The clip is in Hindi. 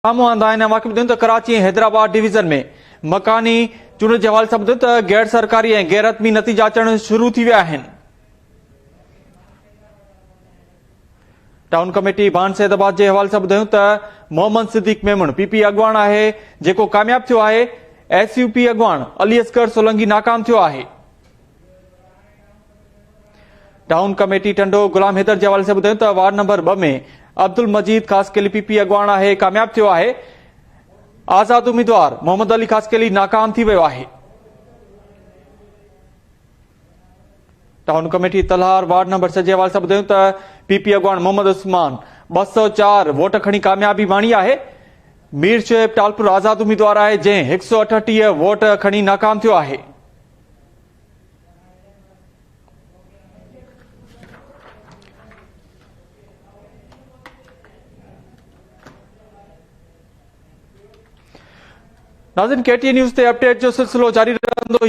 वाक़िफ़ कराची ऐं हैदराबाद डिवीज़न में मकानी चूंड जे हवाले सां ॿुधो त गैर सरकारी ऐं गैर हतमी नतीजा अचण शुरू थी विया आहिनि। टाउन कमेटी भान सैदाबाद जे हवाले सां ॿुधायूं त मोहम्मद सिद्दीक मेमन पीपी अॻवान आहे जेको कामयाब थियो आहे। एसयूपी अॻवान अली असगर सोलंकी नाकाम थियो आहे। टाउन कमेटी टंडो गुलाम हैदर जे हवाले सां ॿुधायूं त वार्ड नंबर 2 में अब्दुल मजीद खासकेली पीपी अॻवान आहे कामयाब थियो आहे। आज़ाद उम्मीदवार मोहम्मद अली खासकेली नाकाम थी वियो आहे। टाउन कमेटी तलहार वार्ड नंबर 6 जे हवाले सां ॿुधायूं त पीपी अॻवान मोहम्मद उस्मान 204 वोट खणी कामयाबी माणी आहे। मीर शोएब टालपुर आज़ाद उम्मीदवार आहे जंहिं 138 वोट खणी नाकाम थियो आहे। नाज़रीन, केटीए न्यूज़ ते अपडेट जो सिलसिलो जारी रहंदो।